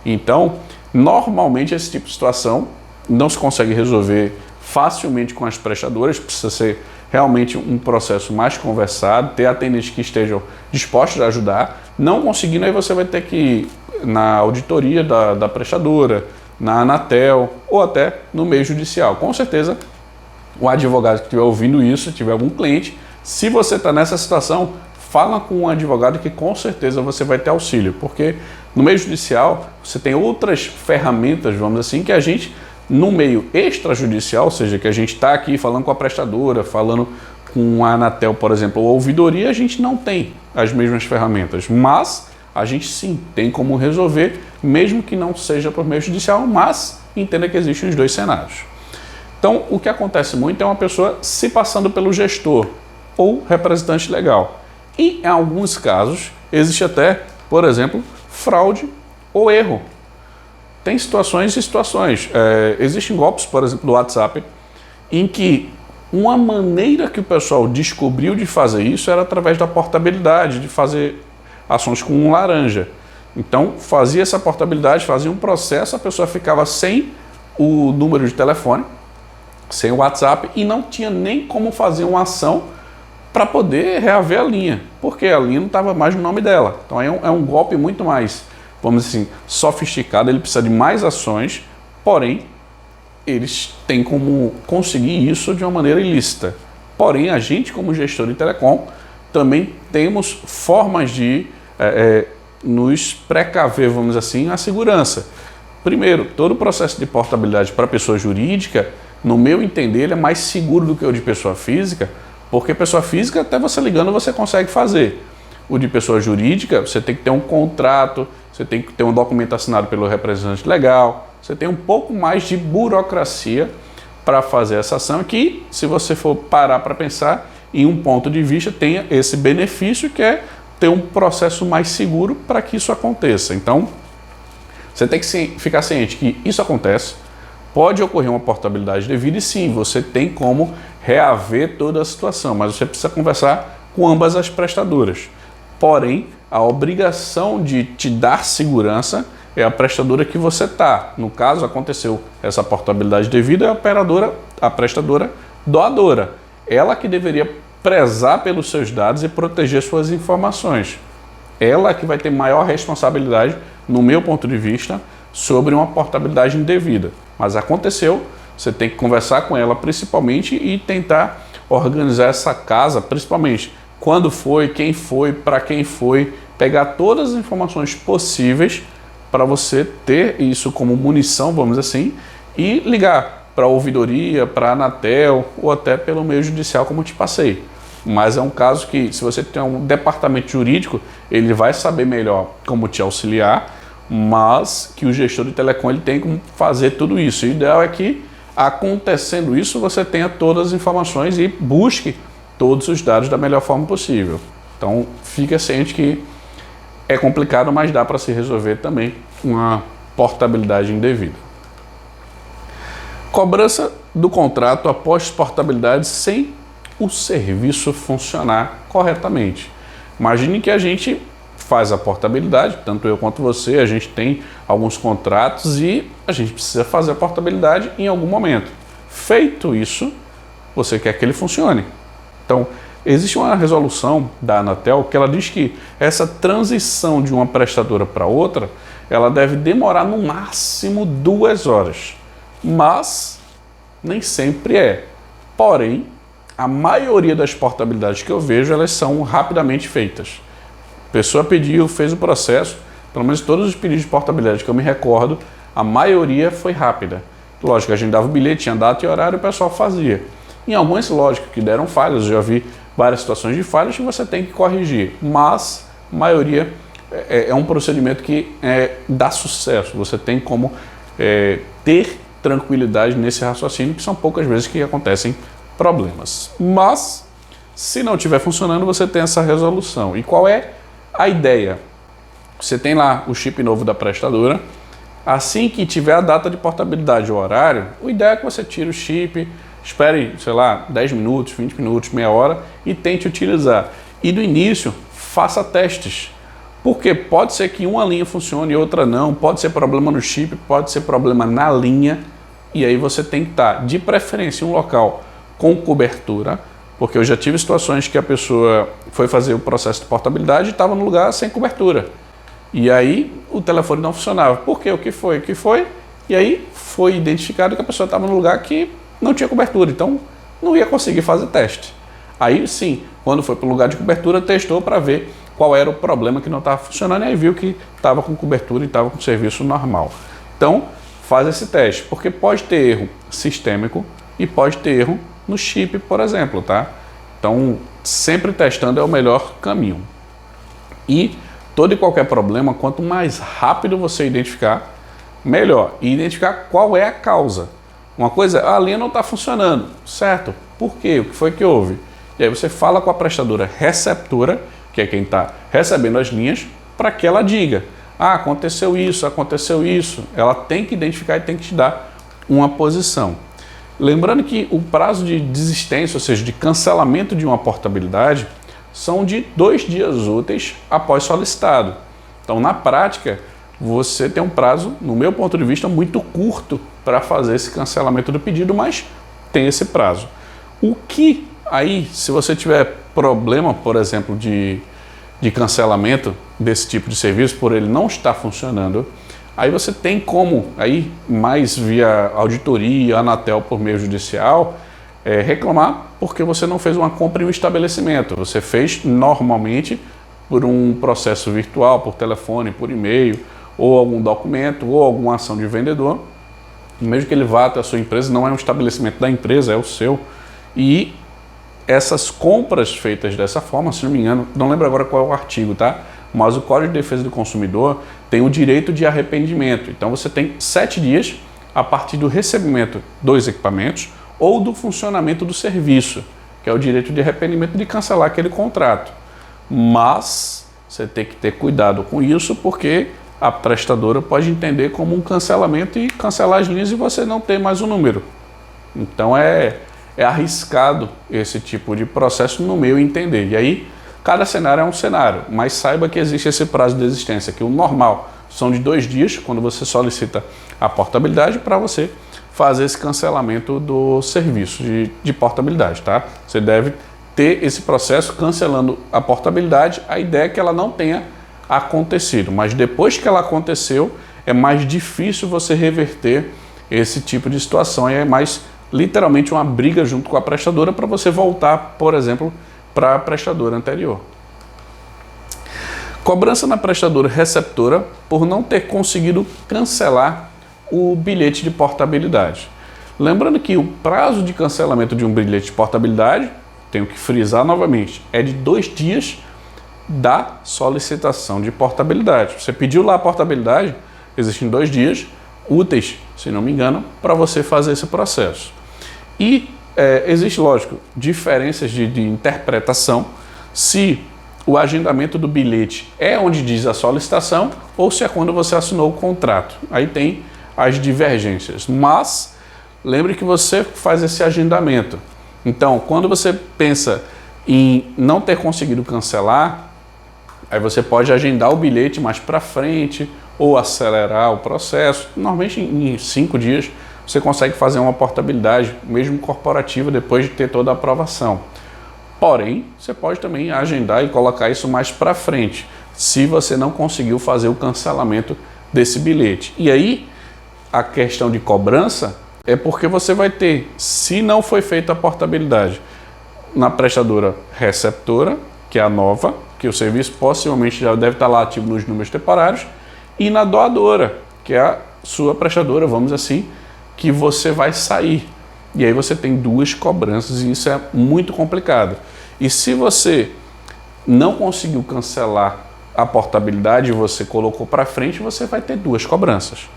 Então, normalmente esse tipo de situação não se consegue resolver facilmente com as prestadoras, precisa ser realmente um processo mais conversado, ter atendentes que estejam dispostos a ajudar. Não conseguindo, aí você vai ter que ir na auditoria da prestadora, na Anatel ou até no meio judicial. Com certeza, o advogado que estiver ouvindo isso, tiver algum cliente, se você está nessa situação, fala com um advogado que com certeza você vai ter auxílio, porque no meio judicial você tem outras ferramentas, vamos assim, que a gente, no meio extrajudicial, ou seja, que a gente está aqui falando com a prestadora, falando com a Anatel, por exemplo, ou a ouvidoria, a gente não tem as mesmas ferramentas, mas a gente sim tem como resolver, mesmo que não seja por meio judicial, mas entenda que existem os dois cenários. Então, o que acontece muito é uma pessoa se passando pelo gestor ou representante legal. E, em alguns casos, existe até, por exemplo, fraude ou erro. Tem situações e situações. Existem golpes, por exemplo, do WhatsApp, em que uma maneira que o pessoal descobriu de fazer isso era através da portabilidade, de fazer ações com um laranja. Então, fazia essa portabilidade, fazia um processo, a pessoa ficava sem o número de telefone, sem o WhatsApp, e não tinha nem como fazer uma ação para poder reaver a linha, porque a linha não estava mais no nome dela. Então é um golpe muito mais, vamos dizer assim, sofisticado, ele precisa de mais ações, porém, eles têm como conseguir isso de uma maneira ilícita. Porém, a gente, como gestor de telecom, também temos formas de nos precaver, vamos dizer assim, a segurança. Primeiro, todo o processo de portabilidade para pessoa jurídica, no meu entender, ele é mais seguro do que o de pessoa física, porque pessoa física, até você ligando, você consegue fazer. O de pessoa jurídica, você tem que ter um contrato, você tem que ter um documento assinado pelo representante legal, você tem um pouco mais de burocracia para fazer essa ação, que, se você for parar para pensar, em um ponto de vista, tenha esse benefício, que é ter um processo mais seguro para que isso aconteça. Então, você tem que ficar ciente que isso acontece, pode ocorrer uma portabilidade devida e sim, você tem como reaver toda a situação, mas você precisa conversar com ambas as prestadoras. Porém, a obrigação de te dar segurança é a prestadora que você está. No caso, aconteceu essa portabilidade devida, é a prestadora doadora. Ela que deveria prezar pelos seus dados e proteger suas informações. Ela que vai ter maior responsabilidade, no meu ponto de vista, sobre uma portabilidade indevida. Mas aconteceu, você tem que conversar com ela principalmente e tentar organizar essa casa, principalmente quando foi, quem foi, para quem foi, pegar todas as informações possíveis para você ter isso como munição, vamos dizer assim, e ligar para a ouvidoria, para a Anatel ou até pelo meio judicial, como eu te passei. Mas é um caso que, se você tem um departamento jurídico, ele vai saber melhor como te auxiliar, mas que o gestor de telecom ele tem como fazer tudo isso. O ideal é que, acontecendo isso, você tenha todas as informações e busque todos os dados da melhor forma possível. Então, fica ciente que é complicado, mas dá para se resolver também uma portabilidade indevida. Cobrança do contrato após portabilidade sem o serviço funcionar corretamente. Imagine que a gente faz a portabilidade, tanto eu quanto você, a gente tem alguns contratos e a gente precisa fazer a portabilidade em algum momento. Feito isso, você quer que ele funcione. Então, existe uma resolução da Anatel que ela diz que essa transição de uma prestadora para outra, ela deve demorar no máximo 2 horas. Mas nem sempre é. Porém, a maioria das portabilidades que eu vejo, elas são rapidamente feitas. A pessoa pediu, fez o processo, pelo menos todos os pedidos de portabilidade que eu me recordo, a maioria foi rápida. Lógico, a gente dava o bilhete, tinha data e horário, o pessoal fazia. Em algumas, lógico, que deram falhas, eu já vi várias situações de falhas que você tem que corrigir, mas a maioria é um procedimento que dá sucesso, você tem como ter tranquilidade nesse raciocínio, que são poucas vezes que acontecem problemas. Mas, Se não estiver funcionando, você tem essa resolução. E qual é a ideia? Você tem lá o chip novo da prestadora. Assim que tiver a data de portabilidade ou horário, o ideal é que você tire o chip, espere, sei lá, 10 minutos, 20 minutos, meia hora e tente utilizar. E no início, faça testes. Porque pode ser que uma linha funcione e outra não, pode ser problema no chip, pode ser problema na linha. E aí você tem que estar, de preferência, em um local com cobertura, porque eu já tive situações que a pessoa foi fazer o processo de portabilidade e estava no lugar sem cobertura. E aí o telefone não funcionava. Por quê? O que foi? O que foi? E aí foi identificado que a pessoa estava no lugar que não tinha cobertura, então não ia conseguir fazer teste. Aí sim, quando foi para o lugar de cobertura, testou para ver qual era o problema que não estava funcionando e aí viu que estava com cobertura e estava com serviço normal. Então, faz esse teste, porque pode ter erro sistêmico e pode ter erro no chip, por exemplo, tá? Então, sempre testando é o melhor caminho. E todo e qualquer problema, quanto mais rápido você identificar, melhor. E identificar qual é a causa. Uma coisa, a linha não está funcionando, certo? Por quê? O que foi que houve? E aí você fala com a prestadora receptora, que é quem está recebendo as linhas, para que ela diga, aconteceu isso, aconteceu isso. Ela tem que identificar e tem que te dar uma posição. Lembrando que o prazo de desistência, ou seja, de cancelamento de uma portabilidade, são de 2 dias úteis após solicitado. Então, na prática, você tem um prazo, no meu ponto de vista, muito curto para fazer esse cancelamento do pedido, mas tem esse prazo. O que aí, se você tiver problema, por exemplo, de cancelamento desse tipo de serviço, por ele não estar funcionando, aí você tem como, aí mais via auditoria, Anatel por meio judicial, reclamar porque você não fez uma compra em um estabelecimento. Você fez normalmente por um processo virtual, por telefone, por e-mail, ou algum documento, ou alguma ação de vendedor. Mesmo que ele vá até a sua empresa, não é um estabelecimento da empresa, é o seu. E essas compras feitas dessa forma, se não me engano, não lembro agora qual é o artigo, tá? Mas o Código de Defesa do Consumidor tem o direito de arrependimento. Então você tem 7 dias a partir do recebimento dos equipamentos ou do funcionamento do serviço, que é o direito de arrependimento de cancelar aquele contrato. Mas você tem que ter cuidado com isso, porque a prestadora pode entender como um cancelamento e cancelar as linhas e você não ter mais o número. Então é arriscado esse tipo de processo, no meu entender. E aí, cada cenário é um cenário, mas saiba que existe esse prazo de existência, que o normal são de 2 dias, quando você solicita a portabilidade, para você fazer esse cancelamento do serviço de portabilidade, tá? Você deve ter esse processo cancelando a portabilidade. A ideia é que ela não tenha acontecido, mas depois que ela aconteceu, é mais difícil você reverter esse tipo de situação e é mais literalmente uma briga junto com a prestadora para você voltar, por exemplo, para a prestadora anterior. Cobrança na prestadora receptora por não ter conseguido cancelar o bilhete de portabilidade. Lembrando que o prazo de cancelamento de um bilhete de portabilidade, tenho que frisar novamente, é de 2 dias da solicitação de portabilidade. Você pediu lá a portabilidade, existem 2 dias úteis, se não me engano, para você fazer esse processo. E existe, lógico, diferenças de interpretação se o agendamento do bilhete é onde diz a solicitação ou se é quando você assinou o contrato. Aí tem as divergências, mas lembre que você faz esse agendamento. Então, quando você pensa em não ter conseguido cancelar, aí você pode agendar o bilhete mais para frente ou acelerar o processo. Normalmente em 5 dias você consegue fazer uma portabilidade, mesmo corporativa, depois de ter toda a aprovação. Porém, você pode também agendar e colocar isso mais para frente, se você não conseguiu fazer o cancelamento desse bilhete. E aí, a questão de cobrança é porque você vai ter, se não foi feita a portabilidade na prestadora receptora, que é a nova, que o serviço possivelmente já deve estar lá ativo nos números temporários, e na doadora, que é a sua prestadora, vamos dizer assim, que você vai sair. E aí você tem 2 cobranças e isso é muito complicado. E se você não conseguiu cancelar a portabilidade e você colocou para frente, você vai ter 2 cobranças.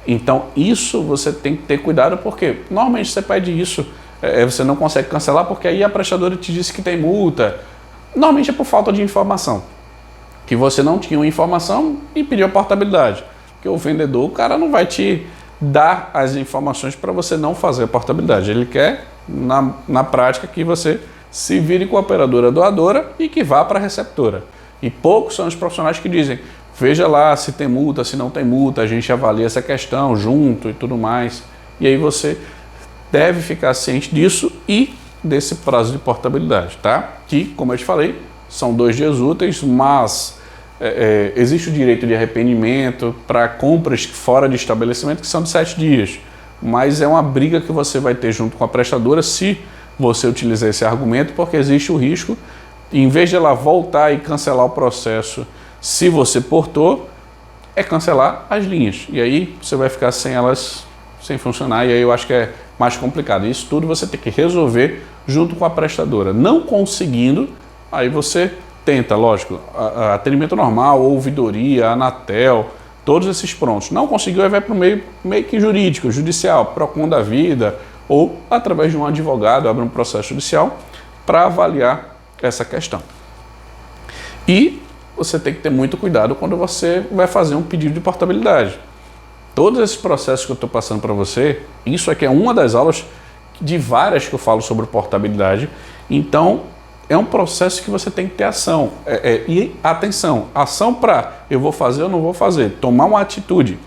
Então isso você tem que ter cuidado, porque normalmente você pede isso você não consegue cancelar porque aí a prestadora te disse que tem multa. Normalmente é por falta de informação. Que você não tinha uma informação e pediu a portabilidade. Porque o vendedor, o cara não vai te dar as informações para você não fazer a portabilidade. Ele quer, na prática, que você se vire com a operadora doadora e que vá para a receptora. E poucos são os profissionais que dizem, veja lá se tem multa, se não tem multa, a gente avalia essa questão junto e tudo mais. E aí você deve ficar ciente disso e desse prazo de portabilidade, tá? Que, como eu te falei, são 2 dias úteis, mas existe o direito de arrependimento para compras fora de estabelecimento que são de 7 dias. Mas é uma briga que você vai ter junto com a prestadora se você utilizar esse argumento, porque existe o risco, em vez de ela voltar e cancelar o processo, se você portou, é cancelar as linhas. E aí você vai ficar sem elas, sem funcionar, e aí eu acho que é mais complicado. Isso tudo você tem que resolver junto com a prestadora. Não conseguindo, aí você tenta, lógico, atendimento normal, ouvidoria, Anatel, todos esses prontos. Não conseguiu, aí vai para o meio que jurídico, judicial, Procon da vida, ou através de um advogado, abre um processo judicial para avaliar essa questão. E você tem que ter muito cuidado quando você vai fazer um pedido de portabilidade. Todos esses processos que eu estou passando para você, isso aqui é uma das aulas de várias que eu falo sobre portabilidade. Então, é um processo que você tem que ter ação. E atenção, ação para eu vou fazer ou não vou fazer, tomar uma atitude.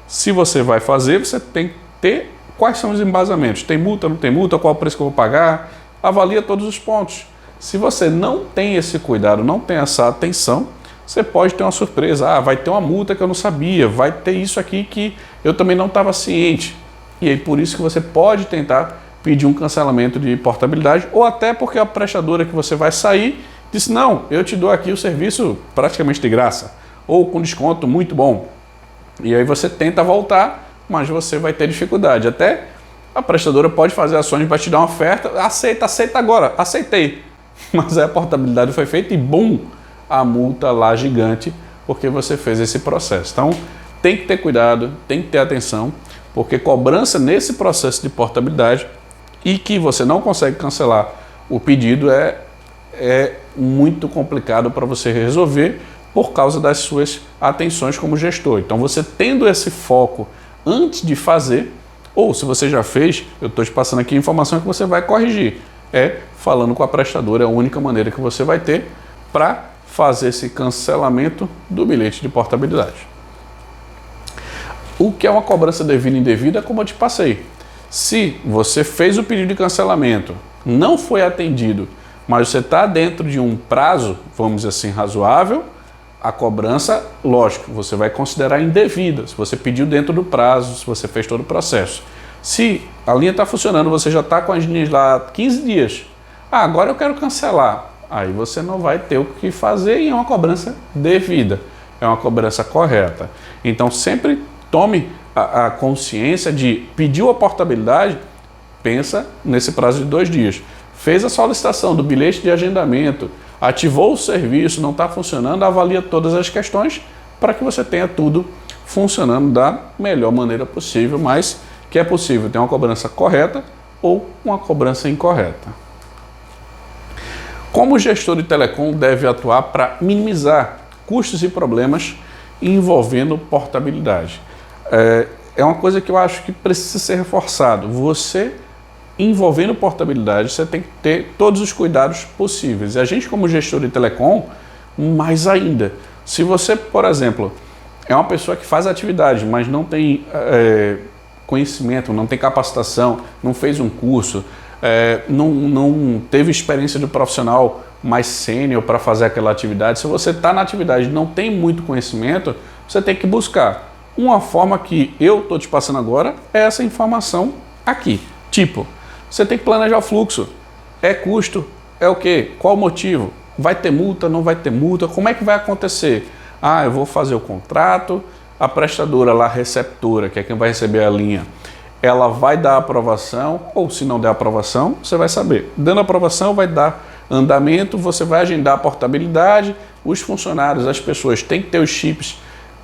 Se você vai fazer, você tem que ter quais são os embasamentos. Tem multa, não tem multa, qual é o preço que eu vou pagar? Avalia todos os pontos. Se você não tem esse cuidado, não tem essa atenção, você pode ter uma surpresa. Vai ter uma multa que eu não sabia, vai ter isso aqui que eu também não estava ciente. E aí por isso que você pode tentar pedir um cancelamento de portabilidade, ou até porque a prestadora que você vai sair disse, não, eu te dou aqui o serviço praticamente de graça, ou com desconto muito bom. E aí você tenta voltar, mas você vai ter dificuldade. Até a prestadora pode fazer ações, vai te dar uma oferta, aceita agora, aceitei. Mas aí a portabilidade foi feita e bum, a multa lá gigante, porque você fez esse processo. Então tem que ter cuidado, tem que ter atenção, porque cobrança nesse processo de portabilidade e que você não consegue cancelar o pedido é muito complicado para você resolver por causa das suas atenções como gestor. Então você tendo esse foco antes de fazer, ou se você já fez, eu estou te passando aqui a informação que você vai corrigir. Falando com a prestadora, é a única maneira que você vai ter para fazer esse cancelamento do bilhete de portabilidade. O que é uma cobrança devida e indevida, como eu te passei. Se você fez o pedido de cancelamento, não foi atendido, mas você está dentro de um prazo, vamos dizer assim, razoável, a cobrança, lógico, você vai considerar indevida. Se você pediu dentro do prazo, se você fez todo o processo. Se a linha está funcionando, você já está com as linhas lá 15 dias. Agora eu quero cancelar. Aí você não vai ter o que fazer e é uma cobrança devida. É uma cobrança correta. Então sempre tome a consciência de pediu a portabilidade, pensa nesse prazo de 2 dias. Fez a solicitação do bilhete de agendamento, ativou o serviço, não está funcionando, avalia todas as questões para que você tenha tudo funcionando da melhor maneira possível, mas que é possível ter uma cobrança correta ou uma cobrança incorreta. Como o gestor de telecom deve atuar para minimizar custos e problemas envolvendo portabilidade? É uma coisa que eu acho que precisa ser reforçado. Você, envolvendo portabilidade, você tem que ter todos os cuidados possíveis. E a gente, como gestor de telecom, mais ainda. Se você, por exemplo, é uma pessoa que faz atividade, mas não tem conhecimento, não tem capacitação, não fez um curso, não teve experiência de profissional mais sênior para fazer aquela atividade, se você está na atividade e não tem muito conhecimento, você tem que buscar. Uma forma que eu estou te passando agora é essa informação aqui. Tipo, você tem que planejar o fluxo. É custo? É o quê? Qual o motivo? Vai ter multa? Não vai ter multa? Como é que vai acontecer? Eu vou fazer o contrato, a prestadora lá, a receptora, que é quem vai receber a linha, ela vai dar aprovação, ou se não der aprovação, você vai saber. Dando aprovação, vai dar andamento, você vai agendar a portabilidade, os funcionários, as pessoas têm que ter os chips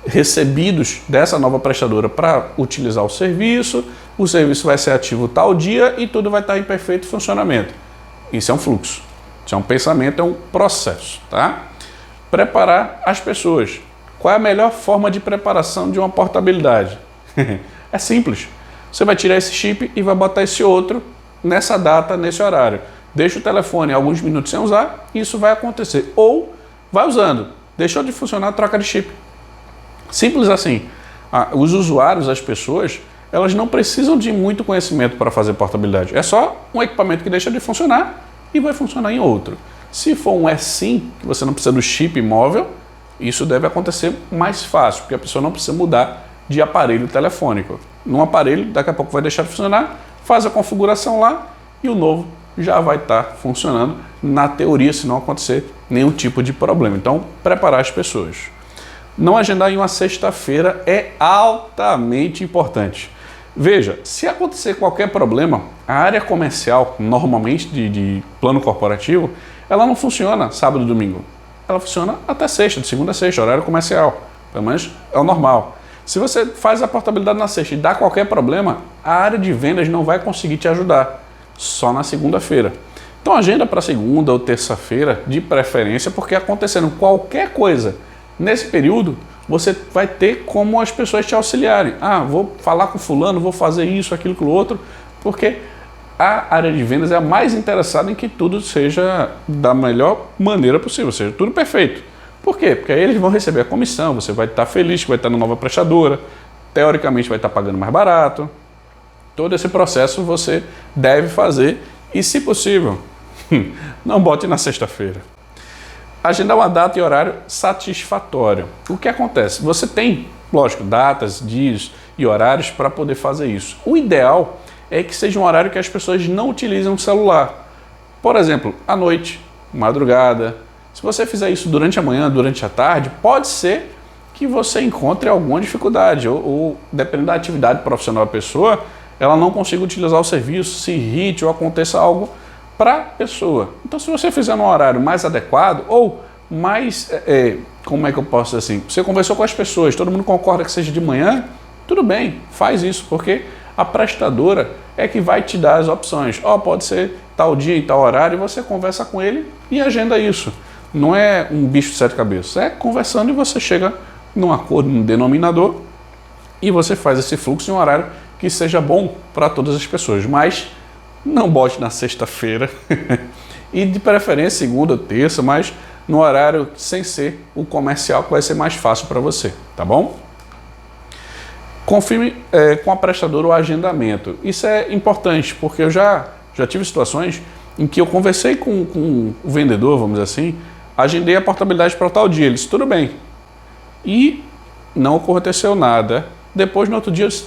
recebidos dessa nova prestadora para utilizar o serviço vai ser ativo tal dia e tudo vai estar em perfeito funcionamento. Isso é um fluxo, isso é um pensamento, é um processo, tá? Preparar as pessoas. Qual é a melhor forma de preparação de uma portabilidade? É simples. Você vai tirar esse chip e vai botar esse outro nessa data, nesse horário. Deixa o telefone alguns minutos sem usar, isso vai acontecer. Ou vai usando, deixou de funcionar, troca de chip. Simples assim. Os usuários, as pessoas, elas não precisam de muito conhecimento para fazer portabilidade. É só um equipamento que deixa de funcionar e vai funcionar em outro. Se for um eSIM, que você não precisa do chip móvel, isso deve acontecer mais fácil, porque a pessoa não precisa mudar de aparelho telefônico. Num aparelho, daqui a pouco vai deixar de funcionar, faz a configuração lá e o novo já vai estar funcionando na teoria, se não acontecer nenhum tipo de problema. Então, preparar as pessoas. Não agendar em uma sexta-feira é altamente importante. Veja, se acontecer qualquer problema, a área comercial, normalmente de plano corporativo, ela não funciona sábado e domingo. Ela funciona até sexta, de segunda a sexta, horário comercial. Pelo menos é o normal. Se você faz a portabilidade na sexta e dá qualquer problema, a área de vendas não vai conseguir te ajudar. Só na segunda-feira. Então agenda para segunda ou terça-feira, de preferência, porque acontecendo qualquer coisa nesse período, você vai ter como as pessoas te auxiliarem. Vou falar com fulano, vou fazer isso, aquilo, aquilo outro, porque a área de vendas é a mais interessada em que tudo seja da melhor maneira possível, seja tudo perfeito. Por quê? Porque aí eles vão receber a comissão, você vai estar feliz que vai estar na nova prestadora, teoricamente vai estar pagando mais barato. Todo esse processo você deve fazer e, se possível, não bote na sexta-feira. Agendar uma data e horário satisfatório. O que acontece? Você tem, lógico, datas, dias e horários para poder fazer isso. O ideal é que seja um horário que as pessoas não utilizem o celular. Por exemplo, à noite, madrugada. Se você fizer isso durante a manhã, durante a tarde, pode ser que você encontre alguma dificuldade ou dependendo da atividade profissional da pessoa, ela não consiga utilizar o serviço, se irrite ou aconteça algo para a pessoa. Então, se você fizer num horário mais adequado ou mais, como é que eu posso dizer assim, você conversou com as pessoas, todo mundo concorda que seja de manhã, tudo bem, faz isso, porque a prestadora é que vai te dar as opções. Pode ser tal dia e tal horário, e você conversa com ele e agenda isso. Não é um bicho de sete cabeças, é conversando e você chega num acordo, num denominador, e você faz esse fluxo em um horário que seja bom para todas as pessoas. Mas não bote na sexta-feira e de preferência segunda, terça, mas no horário sem ser o comercial, que vai ser mais fácil para você, tá bom? Confirme com a prestadora o agendamento. Isso é importante, porque eu já tive situações em que eu conversei com o vendedor, vamos dizer assim, agendei a portabilidade para tal dia, ele disse, tudo bem. E não aconteceu nada. Depois, no outro dia, eu disse,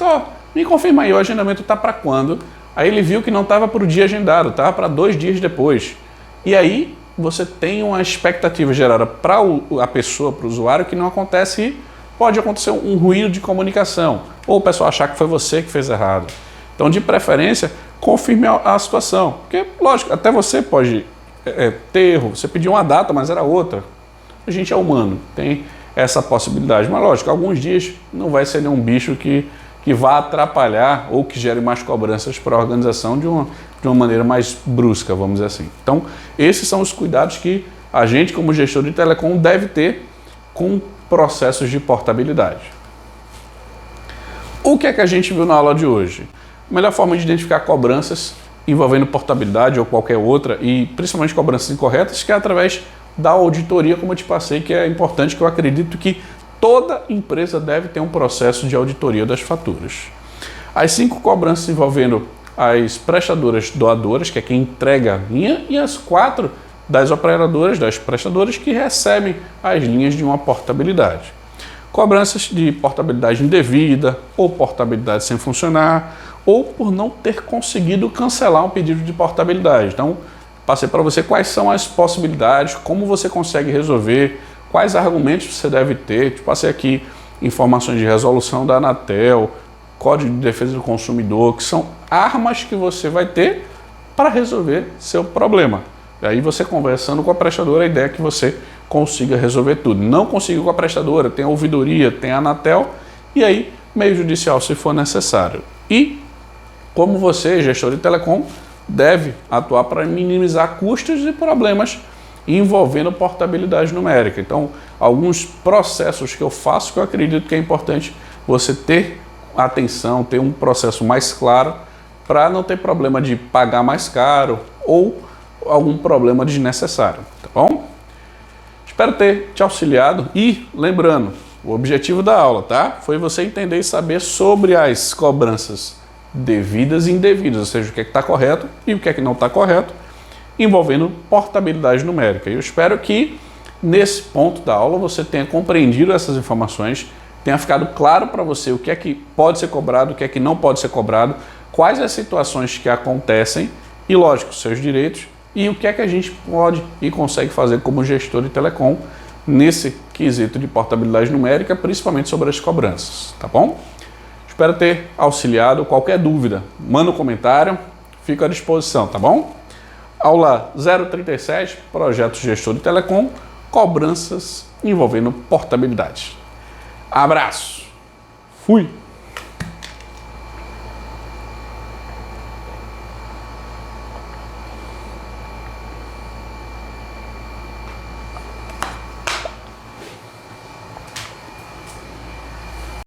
me confirma aí, o agendamento está para quando? Aí ele viu que não estava para o dia agendado, estava para 2 dias depois. E aí você tem uma expectativa gerada para a pessoa, para o usuário, que não acontece e pode acontecer um ruído de comunicação. Ou o pessoal achar que foi você que fez errado. Então, de preferência, confirme a situação. Porque, lógico, até você pode ter erro. Você pediu uma data, mas era outra. A gente é humano, tem essa possibilidade. Mas, lógico, alguns dias não vai ser nenhum bicho que vá atrapalhar ou que gere mais cobranças para a organização de uma maneira mais brusca, vamos dizer assim. Então, esses são os cuidados que a gente, como gestor de telecom, deve ter com processos de portabilidade. O que é que a gente viu na aula de hoje? A melhor forma de identificar cobranças envolvendo portabilidade ou qualquer outra, e principalmente cobranças incorretas, que é através da auditoria, como eu te passei, que é importante, que eu acredito que toda empresa deve ter um processo de auditoria das faturas. As 5 cobranças envolvendo as prestadoras doadoras, que é quem entrega a linha, e as 4 das operadoras, das prestadoras, que recebem as linhas de uma portabilidade. Cobranças de portabilidade indevida, ou portabilidade sem funcionar, ou por não ter conseguido cancelar um pedido de portabilidade. Então, passei para você quais são as possibilidades, como você consegue resolver, quais argumentos você deve ter. Te passei aqui informações de resolução da Anatel, Código de Defesa do Consumidor, que são armas que você vai ter para resolver seu problema. E aí você conversando com a prestadora, a ideia é que você consiga resolver tudo. Não conseguiu com a prestadora, tem a ouvidoria, tem a Anatel, e aí meio judicial se for necessário. E como você, gestor de telecom, deve atuar para minimizar custos e problemas envolvendo portabilidade numérica. Então, alguns processos que eu faço que eu acredito que é importante você ter atenção, ter um processo mais claro para não ter problema de pagar mais caro ou algum problema desnecessário, tá bom? Espero ter te auxiliado e lembrando, o objetivo da aula, tá? Foi você entender e saber sobre as cobranças devidas e indevidas, ou seja, o que é que está correto e o que é que não está correto, envolvendo portabilidade numérica. Eu espero que nesse ponto da aula você tenha compreendido essas informações, tenha ficado claro para você o que é que pode ser cobrado, o que é que não pode ser cobrado, quais as situações que acontecem e, lógico, seus direitos e o que é que a gente pode e consegue fazer como gestor de telecom nesse quesito de portabilidade numérica, principalmente sobre as cobranças, tá bom? Espero ter auxiliado. Qualquer dúvida, manda um comentário, fico à disposição, tá bom? Aula 037, projeto gestor de telecom, cobranças envolvendo portabilidade. Abraço, fui!